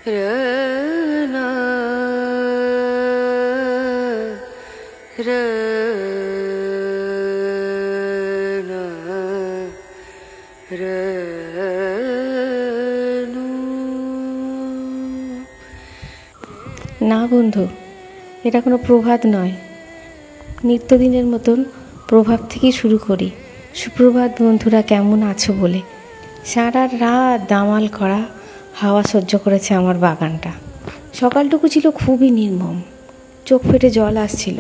रना रना रनु। না বন্ধু, এটা কোনো প্রভাত নয়। নিত্যদিনের মতন প্রভাত থেকেই শুরু করি। সুপ্রভাত বন্ধুরা, কেমন আছো বলে। সারা রাত দামাল করা হাওয়া সহ্য করেছে আমার বাগানটা। সকালটুকু ছিল খুবই নির্মম, চোখ ফেটে জল আসছিল,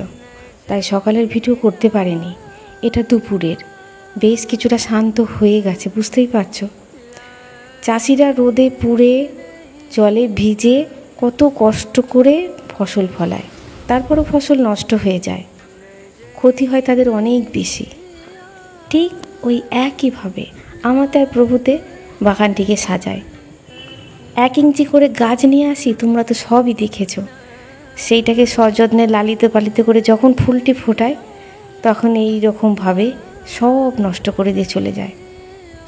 তাই সকালের ভিডিও করতে পারিনি। এটা দুপুরের, বেশ কিছুটা শান্ত হয়ে গেছে, বুঝতেই পারছো। চাষিরা রোদে পুড়ে জলে ভিজে কত কষ্ট করে ফসল ফলায়, তারপরও ফসল নষ্ট হয়ে যায়, ক্ষতি হয় তাদের অনেক বেশি। ঠিক ওই একইভাবে আমার তার প্রভুতে বাগানটিকে সাজায়। 1 ইঞ্চি করে গাছ নিয়ে আসি, তোমরা তো সবই দেখেছ। সেইটাকে সযত্নে লালিত পালিত করে যখন ফুলটি ফোটায়, তখন এই রকমভাবে সব নষ্ট করে দিয়ে চলে যায়।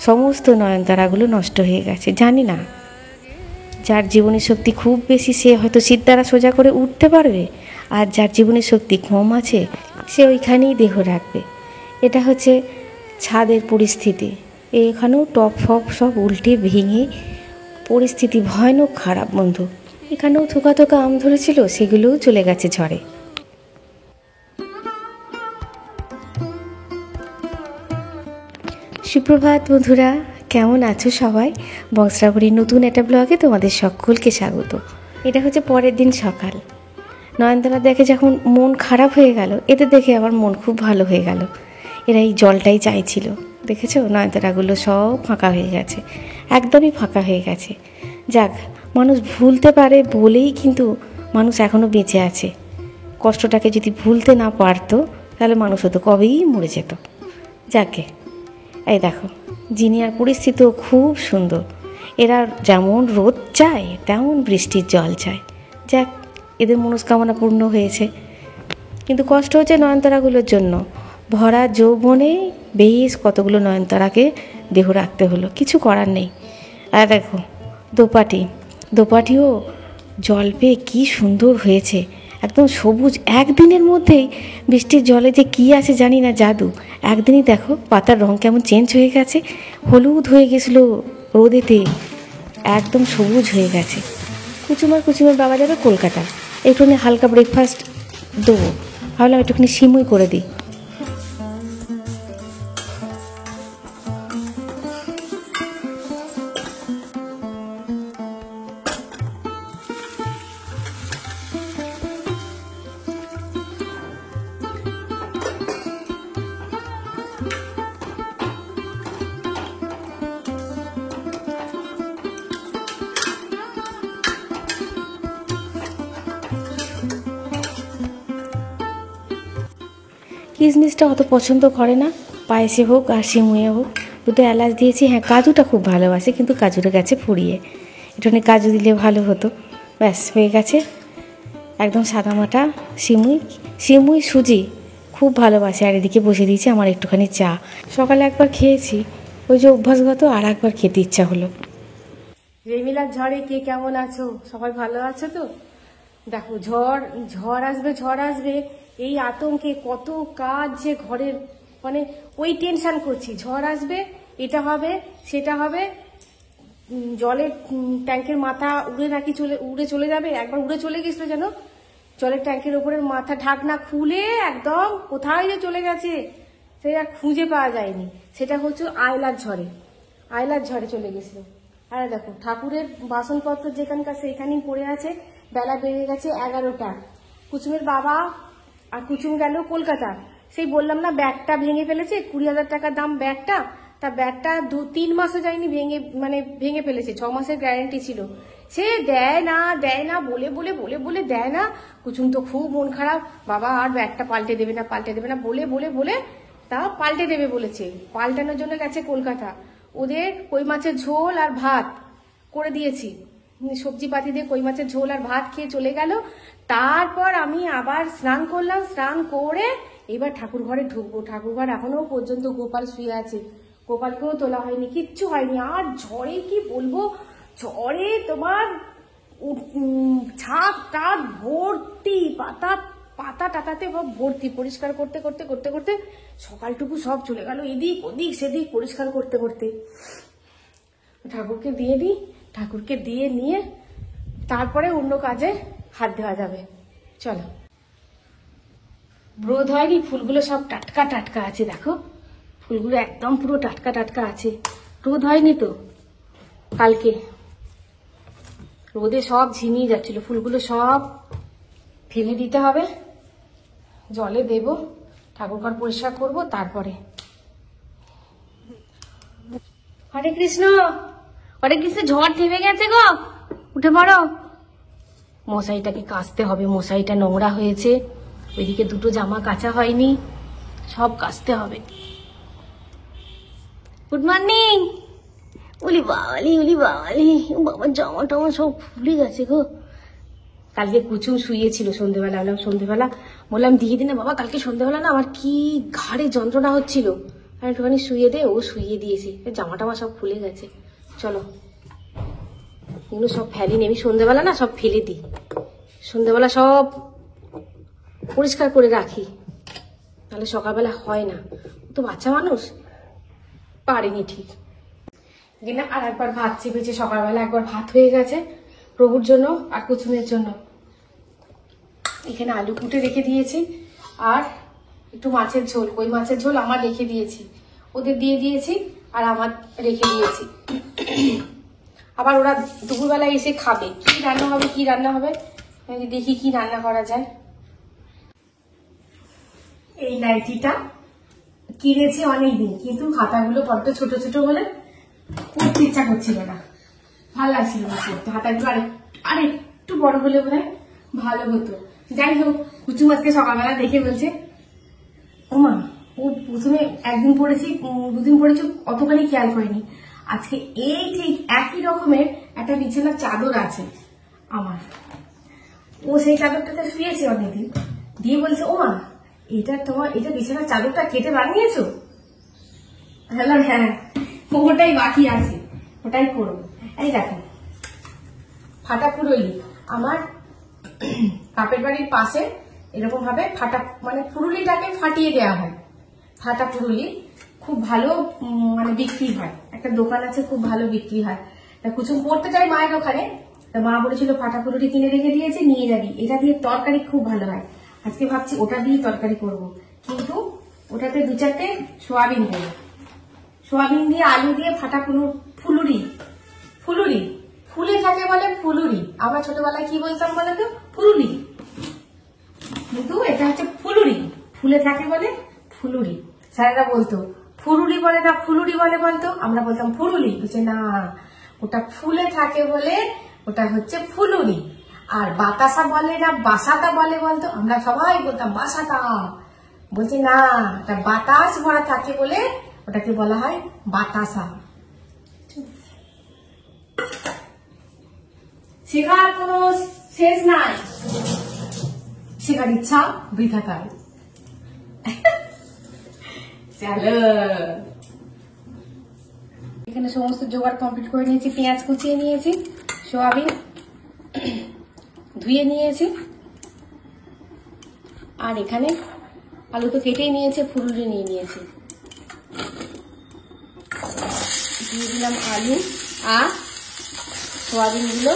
সমস্ত নয়নতারাগুলো নষ্ট হয়ে গেছে। জানি না, যার জীবনী শক্তি খুব বেশি সে হয়তো সিদ্ধারা সোজা করে উঠতে পারবে, আর যার জীবনী শক্তি কম আছে সে ওইখানেই দেহ রাখবে। এটা হচ্ছে ছাদের পরিস্থিতি। এখানেও টপ ফপ সব উল্টে ভেঙে পরিস্থিতি ভয়ানক খারাপ বন্ধু। এখানেও থোকা থোকা আম ধরেছিল, সেগুলোও চলে গেছে ঝড়ে। সুপ্রভাত বন্ধুরা, কেমন আছো সবাই? বংশরাবরীর নতুন একটা ব্লগে তোমাদের সকলকে স্বাগত। এটা হচ্ছে পরের দিন সকাল। নয়নতারা দেখে যখন মন খারাপ হয়ে গেল, এতে দেখে আমার মন খুব ভালো হয়ে গেল। এরা এই জলটাই চাইছিল। দেখেছো, নয়নতারাগুলো সব ফাঁকা হয়ে গেছে, একদমই ফাঁকা হয়ে গেছে। যাক, মানুষ ভুলতে পারে বলেই কিন্তু মানুষ এখনও বেঁচে আছে। কষ্টটাকে যদি ভুলতে না পারতো, তাহলে মানুষ হতো কবেই মরে যেত। যাকে, এই দেখো, জিনিয়ার পরিস্থিতিও খুব সুন্দর। এরা যেমন রোদ চায় তেমন বৃষ্টির জল চায়। যাক, এদের মনস্কামনা পূর্ণ হয়েছে। কিন্তু কষ্ট হচ্ছে নয়নতারাগুলোর জন্য। ভরা যৌবনে বেশ কতগুলো নয়নতারাকে দেহ রাখতে হলো, কিছু করার নেই। আর দেখো, দোপাটিও জল পেয়ে কী সুন্দর হয়েছে, একদম সবুজ। একদিনের মধ্যেই বৃষ্টির জলে যে কী আছে জানি না, জাদু। একদিনই দেখো পাতার রং কেমন চেঞ্জ হয়ে গেছে, হলুদ হয়ে গেছিলো রোদেতে, একদম সবুজ হয়ে গেছে। কুচুমার বাবা যাবে কলকাতা, একটুখানি হালকা ব্রেকফাস্ট দেবো, ভাবলাম একটুখানি সিমুই করে দিই। কিশমিশটা অত পছন্দ করে না, পায়েসে হোক আর সিমুয়ে হোক। 2টো এলাচ দিয়েছি। হ্যাঁ, কাজুটা খুব ভালোবাসে, কিন্তু কাজুটা গেছে ফুরিয়ে। একটুখানি কাজু দিলে ভালো হতো। ব্যাস হয়ে গেছে, একদম সাদামাটা সিমুই সুজি খুব ভালোবাসে। আর এদিকে বসে দিয়েছি আমার একটুখানি চা। সকালে একবার খেয়েছি, ওই যে অভ্যাসগত, আর একবার খেতে ইচ্ছা হলো। রেমিলার ঝড়ে কে কেমন আছো? সবাই ভালো আছো তো? দেখো, ঝড় আসবে এই আতঙ্কে কত কাজ যে ঘরের, মানে ওই টেনশন করছি। ঝড় আসবে, এটা হবে সেটা হবে, জলের ট্যাঙ্কের মাথা উড়ে চলে যাবে। একবার উড়ে চলে গেছিল যেন, জলের ট্যাঙ্কের ওপরের মাথা ঢাকনা খুলে একদম কোথায় যে চলে গেছে সেটা খুঁজে পাওয়া যায়নি। সেটা হচ্ছে আয়লার ঝড়ে চলে গেছিল। আর দেখো, ঠাকুরের বাসনপত্র যেখানকার সেইখানেই পড়ে আছে। বেলা বেড়ে গেছে 11টা। কুচুমের বাবা আর কুচুম গেল কলকাতা। সেই বললাম না, ব্যাগটা ভেঙে ফেলেছে, 20,000 টাকার দাম ব্যাগটা। তা ব্যাগটা 2-3 মাসও যায়নি, ভেঙে ফেলেছে। 6 মাসের গ্যারেন্টি ছিল। সে দেয় না বলে দেয় না। কুচুম তো খুব মন খারাপ, বাবা আর ব্যাগটা পাল্টে দেবে না বলে তা পাল্টে দেবে বলেছে। পাল্টানোর জন্য গেছে কলকাতা। ওদের কই মাছের ঝোল আর ভাত করে দিয়েছি, সবজি পাতি দিয়ে কই মাছের ঝোল আর ভাত খেয়ে চলে গেল। তারপর আমি আবার স্নান করলাম, স্নান করে এবার ঠাকুর ঘরে ঢুকবো। ঠাকুর ঘর এখনো পর্যন্ত গোপাল শুয়ে আছে, গোপালকেও তোলা হয়নি, কিচ্ছু হয়নি। আর ঝড়ে কি বলবো, ঝড়ে তোমার ছাদ টাদ ভর্তি, পাতা পাতা টাতাতে ভর্তি। পরিষ্কার করতে করতে করতে করতে সকালটুকু সব চলে গেল এদিক ওদিক সেদিক পরিষ্কার করতে করতে। ঠাকুরকে দিয়ে দিই, ঠাকুরকে দিয়ে নিয়ে তারপরে অন্য কাজে হাত দেওয়া যাবে। চলো। রোদ হয়নি, ফুলগুলো সব টাটকা টাটকা আছে, দেখো ফুলগুলো একদম পুরো টাটকা টাটকা আছে। রোদ হয়নি তো কালকে, রোদে সব ঝিমিয়ে যাচ্ছিল, ফুলগুলো সব ফেলে দিতে হবে, জলে দেব, ঠাকুরঘর পরিষ্কার করব তারপরে। হরে কৃষ্ণ, হরে কৃষ্ণ। ঝড় থেমে গেছে গো, উঠে পড়ো। মশারিটাকে কাচতে হবে, মশারিটা নোংরা হয়েছে, ওইদিকে দুটো জামা কাচা হয়নি, সব কাচতে হবে। Good morning. উলি বাবালি, উলি বাবালি, বাবার জামা টামা সব ফুলে গেছে গো। কালকে কুচুম শুয়েছিল সন্ধ্যেবেলা, সন্ধ্যেবেলা বললাম দিয়ে দিনে বাবা, কালকে সন্ধ্যেবেলা না আমার কি ঘাড়ে যন্ত্রণা হচ্ছিল, আর একটুখানি শুয়ে দে, ও শুয়ে দিয়েছে, জামা টামা সব খুলে গেছে। চলো, এগুলো সব ফেলিনি আমি, সন্ধ্যেবেলা না সব ফেলে দিই, সন্ধ্যেবেলা সব পরিষ্কার করে রাখি, তাহলে সকালবেলা হয় না, তো বাচ্চা মানুষ পারেনি ঠিক। না আর একবার ভাত চেপেছে, সকালবেলা একবার ভাত হয়ে গেছে প্রভুর জন্য আর কুচুমের জন্য। এখানে আলু কুটে রেখে দিয়েছি আর একটু মাছের ঝোল, ওই মাছের ঝোল আমার রেখে দিয়েছি, ওদের দিয়ে দিয়েছি আর আমার রেখে দিয়েছি। আবার ওরা দুপুরবেলা এসে খাবে, কি রান্না হবে কি রান্না হবে দেখি কি রান্না করা যায়। এই নাইটিটা কিনেছি অনেকদিন, কিন্তু হাতাগুলো বড্ড ছোট ছোট বলে করতে ইচ্ছা করছিল না, ভালো লাগছিল না করতে। হাতাগুলো আর একটু বড় হলে বোধ হয় ভালো হতো। যাই হোক, কুচুম আজকে সকালবেলা দেখে বলছে, ওমা ও প্রথমে একদিন পড়েছি দুদিন পড়েছি অতখানি খেয়াল করেনি, আজকে এই ঠিক একই রকমের একটা বিছানার চাদর আছে আমার, ও সেই চাদরটাতে শুয়েছে অনেকদিন, দিয়ে বলছে ওমা এটা তোমার, এটা বিছানার চাদরটা কেটে বানিয়েছো? হ্যালো, হ্যাঁ ওটাই বাকি আছে, ওটাই করবো। এই দেখো ফাটা পুরুলি, আমার বাপের বাড়ির পাশে এরকম ভাবে ফাটা মানে পুরুলিটাকে ফাটিয়ে দেওয়া হয়, ফাটা পুরুলি খুব ভালো মানে বিক্রি হয়, একটা দোকান আছে খুব ভালো বিক্রি হয়। তা কুচুম পড়তে চাই মায়ের ওখানে, তা মা বলেছিল ফাটা পুরুলি কিনে রেখে দিয়েছে, নিয়ে যাবি, এটা দিয়ে তরকারি খুব ভালো হয়। আজকে ভাবছি ওটা দিয়ে তরকারি করব, কিন্তু ওটাতে দু চারটে সোয়াবিন দেবো, সোয়াবিন দিয়ে আলু দিয়ে ফাটা ফুলুরি, ফুলুরি ফুলে থাকে বলে ফুলুরি, আমরা ছোটবেলায় কি বলতাম বলে তো ফুলুরি, কিন্তু এটা হচ্ছে ফুলুরি, ফুলে থাকে বলে ফুলুরি। স্যারেরা বলতো ফুলুরি বলে না ফুলুরি বলে বলতো, আমরা বলতাম ফুলুরি, বুঝছে না ওটা ফুলে থাকে বলে ওটা হচ্ছে ফুলুরি। আর বাতাসা বলে না বাসাতা বলে বলতো, আমরা সবাই বলতাম বাসাতা, বলছি না ওটা বাতাস ভরা থাকে বলে ওটাকে বলা হয় বাতাসা। শেখার কোনো শেষ নাই, শেখার ইচ্ছা বৃথা কাল। চলো, এখানে সমস্ত জোগাড় কমপ্লিট করে নিয়েছি, পেঁয়াজ কুচিয়ে নিয়েছি, সোয়াবিন ধুয়ে নিয়েছি, আর এখানে আলু তো কেটেই নিয়েছে, ফুলুরি নিয়ে নিয়েছি, দিয়ে দিলাম আলু আর সোয়াবিন গুলো।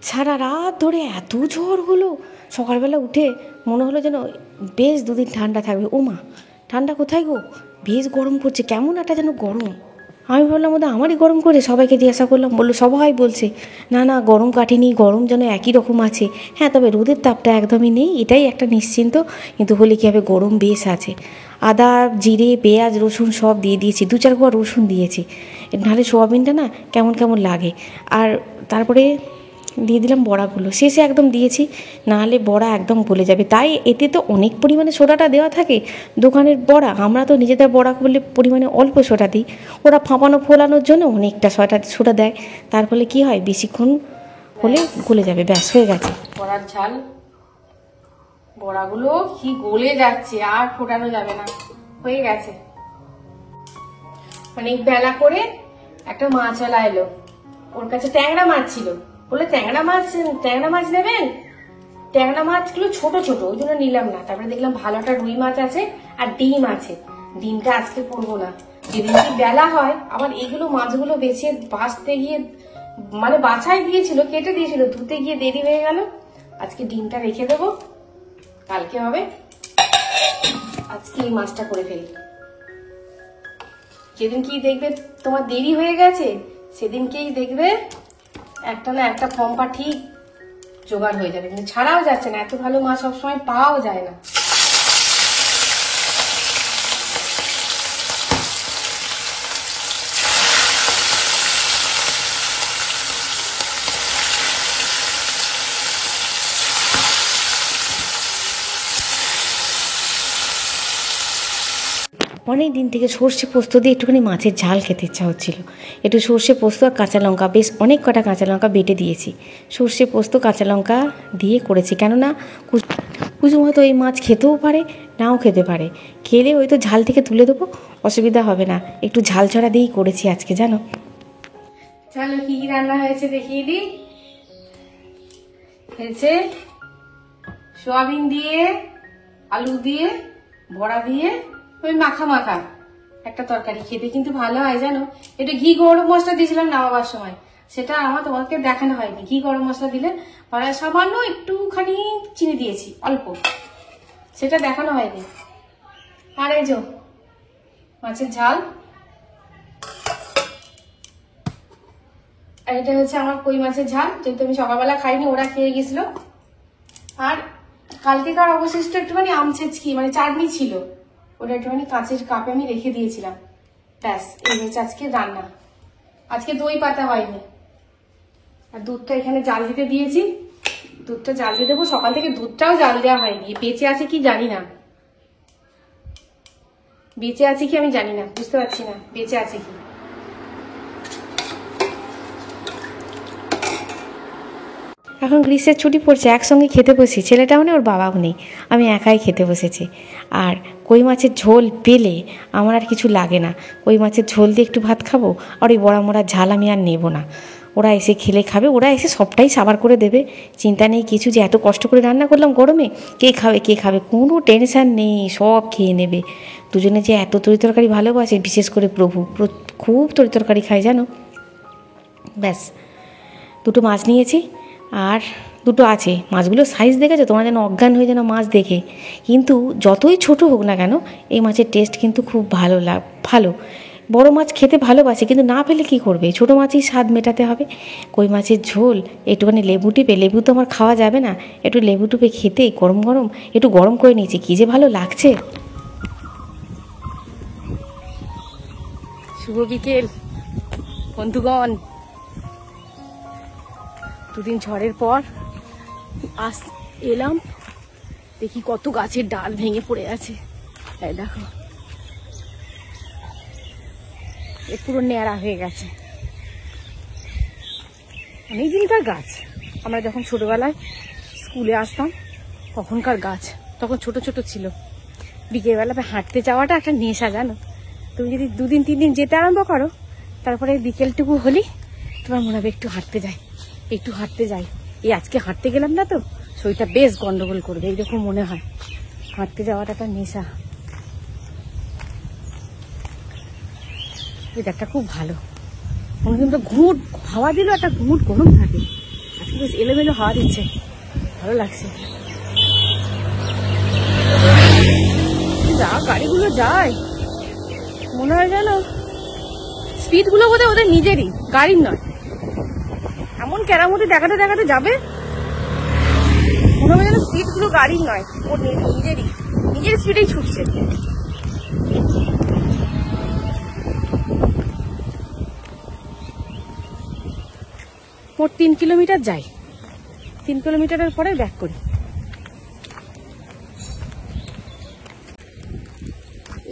সারা রাত ধরে এত ঝড় হলো, সকালবেলা উঠে মনে হলো যেন বেশ দুদিন ঠান্ডা থাকবে। ও মা, ঠান্ডা কোথায় গো, বেশ গরম পড়ছে, কেমন একটা যেন গরম, আমি ভাবলাম ওদের আমারই গরম করে, সবাইকে জিজ্ঞাসা করলাম, বললো সবাই বলছে না না গরম কাটেনি, গরম যেন একই রকম আছে। হ্যাঁ, তবে রোদের তাপটা একদমই নেই, এটাই একটা নিশ্চিন্ত। কিন্তু হলে কী হবে, গরম বেশ আছে। আদা, জিরে, পেঁয়াজ, রসুন সব দিয়ে দিয়েছি, 2-4 কোয়া রসুন দিয়েছি, নাহলে সোয়াবিনটা না কেমন কেমন লাগে। আর তারপরে দিয়ে দিলাম বড়াগুলো, শেষে একদম দিয়েছি, নাহলে বড়া একদম গলে যাবে। তাই এতে তো অনেক পরিমাণে সোডাটা দেওয়া থাকে। দোকানের বড়া, আমরা তো নিজেদের বড়া করলে পরিমাণে অল্প সোডা দিই, ওরা ফাঁপানো ফোলানোর জন্য অনেকটা সোডা দেয়। তার ফলে কী হয়, বেশিক্ষণ হলে গলে যাবে। ব্যাস হয়ে গেছে বড়ার ঝাল। বড়াগুলো কি গলে যাচ্ছে, আর ফোটানো যাবে না, হয়ে গেছে। অনেক বেলা করে একটা মাছওয়ালা এলো, ওর কাছে ট্যাংরা মাছ ছিল, বলে ট্যাংরা মাছ নেবেন? ট্যাংরা মাছগুলো ছোট ছোট, ওই জন্য নিলাম না। তারপরে দেখলাম ভালো একটা রুই মাছ আছে আর ডিম আছে। ডিমটা আজকে করবো না, যেদিন কি বেলা হয়। আবার এগুলো মাছগুলো বেছে বাছতে গিয়ে, মানে বাছাই দিয়েছিল, কেটে দিয়েছিল, ধুতে গিয়ে দেরি হয়ে গেল। আজকে ডিমটা রেখে দেবো, কালকে হবে। আজকে এই মাছটা করে ফেলি। যেদিন কি দেখবে তোমার দেরি হয়ে গেছে, সেদিনকেই দেখবে একটা না একটা ফম্পা ঠিক জোগাড় হয়ে যাবে। কিন্তু ছাড়াও যাচ্ছে না, এত ভালো মাছ সবসময় পাওয়াও যায় না। অনেক দিন থেকে সর্ষে পোস্ত দিয়ে একটুখানি মাছের ঝাল খেতে ইচ্ছা হচ্ছিল। একটু সর্ষে পোস্ত আর কাঁচা লঙ্কা, বেশ অনেক কটা কাঁচা লঙ্কা বেটে দিয়েছি, সর্ষে পোস্ত কাঁচা লঙ্কা দিয়ে করেছি। কেননা কুসুম হয়তো এই মাছ খেতেও পারে, নাও খেতে পারে, খেলে ওই তো ঝাল থেকে তুলে দেবো, অসুবিধা হবে না। একটু ঝাল ছড়া দিয়েই করেছি আজকে, জানো। চলো কি কি রান্না হয়েছে দেখিয়ে দিই। হয়েছে সোয়াবিন দিয়ে, আলু দিয়ে, বড়া দিয়ে ওই মাখা মাখা একটা তরকারি, খেতে কিন্তু ভালো হয় জানো। একটু ঘি গরম মশলা দিয়েছিলাম নামাবার সময়, সেটা আমার তোমাকে দেখানো হয়নি। ঘি গরম মশলা দিলে পরে সামান্য একটুখানি চিনি দিয়েছি, অল্প, সেটা দেখানো হয়নি। আর এই যে মাছের ঝাল, আর এটা হচ্ছে আমার কই মাছের ঝাল, যেহেতু আমি সকালবেলা খাইনি, ওরা খেয়ে গেছিল। আর কালকেকার অবশিষ্ট একটুখানি আম ছেচকি, মানে চাটনি ছিল, ওটা একটুখানি কাঁচের কাপে আমি রেখে দিয়েছিলাম। ব্যাস, এই হচ্ছে আজকে রান্না। আজকে দই পাতা হয়নি। আর দুধটা এখানে জাল দিতে দিয়েছি, দুধটা জাল দিয়ে দেবো। সকাল থেকে দুধটাও জাল দেওয়া হয়নি, বেঁচে আছে কি জানি না, বেঁচে আছে কি আমি জানি না, বুঝতে পারছি না বেঁচে আছে কি। এখন গ্রীষ্মের ছুটি পড়ছে, একসঙ্গে খেতে বসি, ছেলেটাও নেই, ওর বাবাও নেই, আমি একাই খেতে বসেছি। আর কই মাছের ঝোল পেলে আমার আর কিছু লাগে না, কই মাছের ঝোল দিয়ে একটু ভাত খাবো, আর ওই বড়া মোড়ার ঝাল আমি আর নেবো না। ওরা এসে খেলে খাবে, ওরা এসে সবটাই সাবার করে দেবে, চিন্তা নেই কিছু যে এত কষ্ট করে রান্না করলাম গরমে, কে খাবে, কোনো টেনশান নেই, সব খেয়ে নেবে। দুজনে যে এত তরিতরকারি ভালোবাসে, বিশেষ করে প্রভু খুব তরিতরকারি খায় জানো। ব্যাস, দুটো মাছ নিয়েছি, আর দুটো আছে। মাছগুলো সাইজ দেখেছো তোমরা, যেন অজ্ঞান হয়ে যেন মাছ দেখে। কিন্তু যতই ছোট হোক না কেন, এই মাছের টেস্ট কিন্তু খুব ভালো। বড় মাছ খেতে ভালোবাসে, কিন্তু না পেলে কী করবে, ছোটো মাছই স্বাদ মেটাতে হবে। কই মাছের ঝোল একটুখানি লেবু টিপে, লেবু তো আমার খাওয়া যাবে না, একটু লেবু টিপে খেতে গরম গরম একটু গরম করে নিয়েছি, কী যে ভালো লাগছে। শুভ বিকেল বন্ধুগণ। দুদিন ঝড়ের পর এলাম, দেখি কত গাছের ডাল ভেঙে পড়ে আছে। এই দেখো, পুরো ন্যাড়া হয়ে গেছে। অনেকদিনকার গাছ, আমরা যখন ছোটবেলায় স্কুলে আসতাম তখনকার গাছ, তখন ছোট ছোট ছিল। বিকেলবেলা হাঁটতে যাওয়াটা একটা নেশা জানো। তুমি যদি 2-3 দিন যেতে আরম্ভ করো, তারপরে বিকেলটুকু হলেই তোমার মনে হবে একটু হাঁটতে যাই। এই আজকে হাঁটতে গেলাম না তো, শরীরটা বেশ গন্ডগোল করবে, এইরকম মনে হয়। হাঁটতে যাওয়াটা একটা নেশা। ওয়েদারটা খুব ভালো, অনেকদিন তো ঘুমুট হাওয়া দিল, একটা ঘুমুট গরম থাকে, আজকে বেশ এলোমেলো হাওয়া দিচ্ছে, ভালো লাগছে। যা গাড়িগুলো যায়, মনে হয় যেন স্পিডগুলো বোধহয় ওদের নিজেরই, গাড়ির নয়। এমন কেরামতি দেখাতে দেখাতে যাবে, মনে হবে যেন স্পিডগুলো গাড়ির নয়, ওর নিজের স্পিডেই ছুটছে। মোট 3 কিলোমিটার যাই, 3 কিলোমিটারের পরে ব্যাক করি।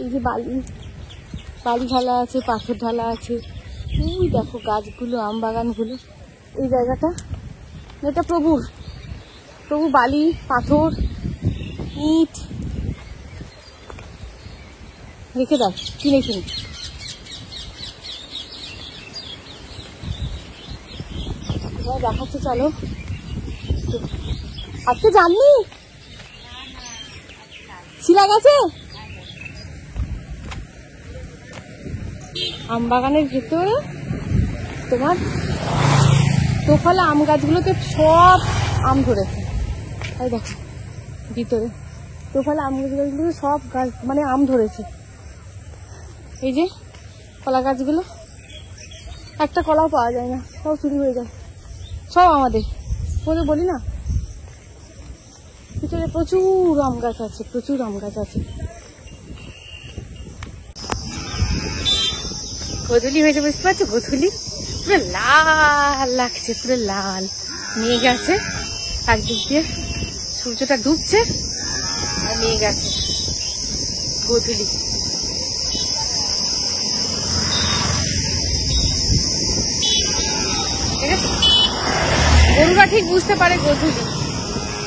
এই যে বালি ঢালা আছে, পাথর ঢালা আছে, ওই দেখো গাছগুলো, আম বাগানগুলো। এই জায়গাটা এটা প্রভু বালি, পাথর, ইট রেখে দেয় কিনে দেখাচ্ছে। চলো, আজকে জাননি শিলা গেছে। আম বাগানের ভেতরে তোমার তোফালা আম গাছগুলোতে সব আম ধরেছে। এই দেখো ভিতরে তোফালা আম গাছগুলো সব গাছ মানে আম ধরেছে। এই যে কলা গাছগুলো, একটা কলাও পাওয়া যায় না, সব চুরি হয়ে যায়, সব আমাদের। বলে বলি না, ভিতরে প্রচুর আম গাছ আছে, প্রচুর আম গাছ আছে। গোধূলি হয়েছে, বুঝতে পারছো? গোধূলি পুরো লাল লাগছে, পুরো লাল মেঘ আছে, একদিক দিয়ে সূর্যটা ডুবছে আর মেঘ আছে। গোধূলি ঠিক আছে। গরুরা ঠিক বুঝতে পারে গোধূলি,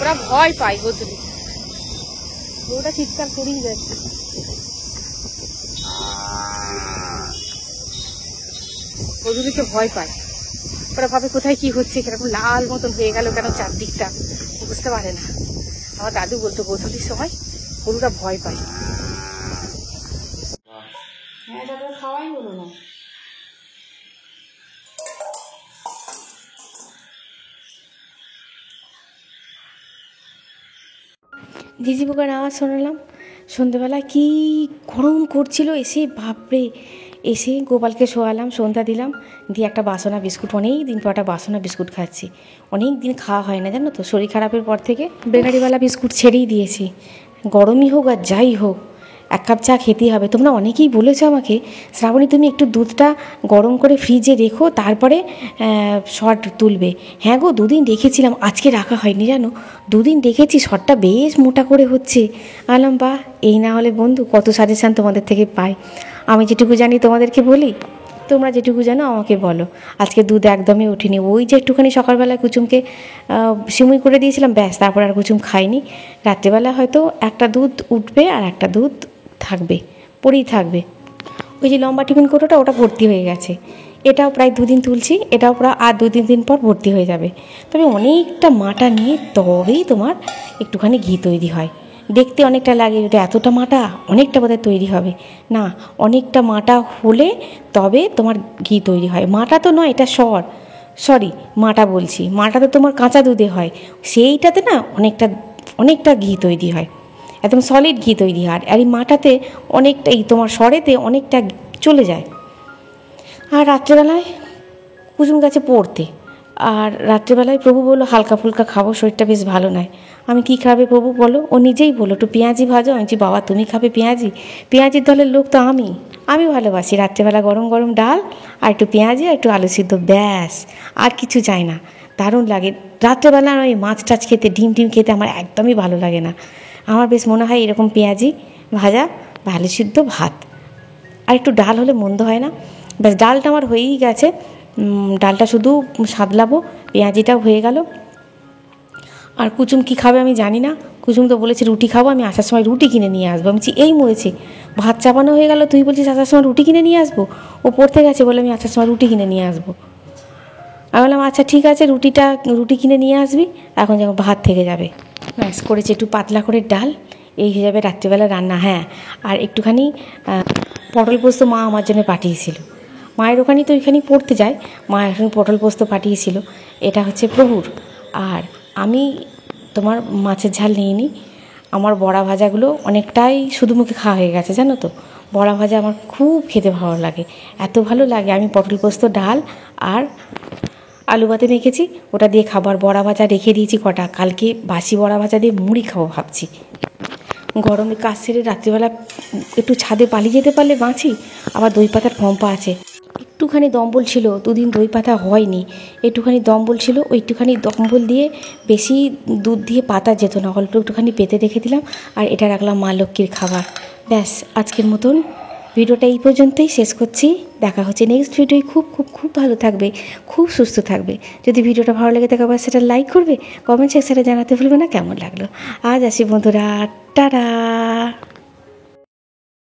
ওরা ভয় পায় গোধূলি, গরুটা চিৎকার করেই যাচ্ছে। গোধূলিকে ভয় পায়, ওরা ভাবে কোথায় কি হচ্ছে, কিরকম লাল মতন হয়ে গেল কেন চারদিকটা, বুঝতে পারে না। আমার দাদু বলতো গোধূলির সময় গরুরা ভয় পায়। হ্যাঁ দাদা, খাওয়াই হলো না। ঝিঝি পোকার আওয়াজ শোনালাম সন্ধ্যেবেলা, কি গরম করছিল। এসে বাপরে, এসে গোপালকে শোয়ালাম, সন্ধ্যা দিলাম, দিয়ে একটা বাসনা বিস্কুট, অনেক দিন পর একটা বাসনা বিস্কুট খাচ্ছি। অনেক দিন খাওয়া হয় না জানো তো, শরীর খারাপের পর থেকে বেকারিওয়ালা বিস্কুট ছেড়েই দিয়েছি। গরমই হোক আর যাই হোক, এক কাপ চা খেতেই হবে। তোমরা অনেকেই বলেছো আমাকে, শ্রাবণী তুমি একটু দুধটা গরম করে ফ্রিজে রেখো, তারপরে শর্ট তুলবে। হ্যাঁ গো, 2 দিন রেখেছিলাম, আজকে রাখা হয়নি জানো। 2 দিন রেখেছি, শর্টটা বেশ মোটা করে হচ্ছে। আলাম বাহ, এই না হলে বন্ধু, কত সাজেশান তোমাদের থেকে পাই। আমি যেটুকু জানি তোমাদেরকে বলি, তোমরা যেটুকু জানো আমাকে বলো। আজকে দুধ একদমই ওঠেনি, ওই যে একটুখানি সকালবেলা কুচুমকে সিমুই করে দিয়েছিলাম, ব্যাস, তারপর আর কুচুম খাইনি। রাত্রেবেলা হয়তো একটা দুধ উঠবে আর একটা দুধ থাকবে, পড়েই থাকবে। ওই যে লম্বা টিফিন কোটোটা, ওটা ভর্তি হয়ে গেছে। এটাও প্রায় 2 দিন তুলছি, এটাও প্রায় আর 2-3 দিন পর ভর্তি হয়ে যাবে। তবে অনেকটা মাটা নিয়ে তবেই তোমার একটুখানি ঘি তৈরি হয়। দেখতে অনেকটা লাগে, যদি এতটা মাটা, অনেকটা বোধহয় তৈরি হবে না, অনেকটা মাটা হলে তবে তোমার ঘি তৈরি হয়। মাটা তো নয়, এটা সরি মাটা বলছি, মাটা তো তোমার কাঁচা দুধে হয়, সেইটাতে না অনেকটা ঘি তৈরি হয়, একদম সলিড ঘি তৈরি হয়। আর এই মাটাতে অনেকটা, এই তোমার সরেতে অনেকটা চলে যায়। আর রাত্রেবেলায় কুসুম গাছে পড়তে, আর রাত্রেবেলায় প্রভু বললো হালকা ফুলকা খাবো, শরীরটা বেশ ভালো নয়। আমি কি খাবে প্রভু বলো, ও নিজেই বলো একটু পেঁয়াজি ভাজো। আমি বলছি বাবা তুমি খাবে পেঁয়াজির দলের লোক তো আমি ভালোবাসি। রাত্রেবেলা গরম গরম ডাল আর একটু পেঁয়াজি আর একটু আলু সিদ্ধ, ব্যাস, আর কিছু চাই না। দারুণ লাগে রাত্রেবেলা। ওই মাছ টাছ খেতে, ডিম খেতে আমার একদমই ভালো লাগে না। আমার বেশ মনে হয় এরকম পেঁয়াজি ভাজা বা আলু সিদ্ধ ভাত আর একটু ডাল হলে মন্দ হয় না। ব্যাস, ডালটা আমার হয়েই গেছে, ডালটা শুধু সাদলাবো, পেঁয়াজিটাও হয়ে গেল। আর কুচুম কি খাবে আমি জানি না, কুচুম তো বলেছে রুটি খাবো, আমি আসার সময় রুটি কিনে নিয়ে আসবো। আমি বলছি এই মরেছে, ভাত চাপানো হয়ে গেল, তুই বলছিস আসার সময় রুটি কিনে নিয়ে আসবো। ও পড়তে গেছে বলে আমি আসার সময় রুটি কিনে নিয়ে আসবো। আমি বললাম আচ্ছা ঠিক আছে, রুটি কিনে নিয়ে আসবি, এখন যখন ভাত থেকে যাবে। ব্যাস, করেছে একটু পাতলা করে ডাল, এই হিসাবে রাত্রিবেলা রান্না। হ্যাঁ, আর একটুখানি পটল পোস্ত মা আমার জন্য পাঠিয়েছিল। মায়ের ওখানেই তো ওইখানেই পড়তে যায়, মা এখন পটল পোস্ত পাঠিয়েছিল। এটা হচ্ছে প্রভুর। আর আমি তোমার মাছের ঝাল নিয়ে নিই। আমার বড়া ভাজাগুলো অনেকটাই শুধু মুখে খাওয়া হয়ে গেছে জানো তো, বড়া ভাজা আমার খুব খেতে ভালো লাগে, এত ভালো লাগে। আমি পটল পোস্ত, ডাল আর আলু ভাতে মেখেছি, ওটা দিয়ে খাবার। বড়া ভাজা রেখে দিয়েছি কটা, কালকে বাসি বড়া ভাজা দিয়ে মুড়ি খাবো ভাবছি। গরমে কাজ সেরে রাত্রিবেলা একটু ছাদে পালিয়ে যেতে পারলে বাঁচি। আবার দই পাতার ফম্পা আছে, একটুখানি দম্বল ছিল, 2 দিন দই পাতা হয়নি, একটুখানি দম্বল ছিল, ওই একটুখানি দম্বল দিয়ে বেশি দুধ দিয়ে পাতা যেত না, অল্প একটুখানি পেতে রেখে দিলাম। আর এটা রাখলাম মা লক্ষ্মীর খাবার। ব্যাস, আজকের মতন ভিডিওটা এই পর্যন্তই শেষ করছি। দেখা হচ্ছে নেক্সট ভিডিওয়। খুব খুব খুব ভালো থাকবে, খুব সুস্থ থাকবে। যদি ভিডিওটা ভালো লেগে থাকে আবার সেটা লাইক করবে, কমেন্ট সেকশনে জানাতে ভুলবে না কেমন লাগলো। আজ আসি বন্ধুরা, টাটা।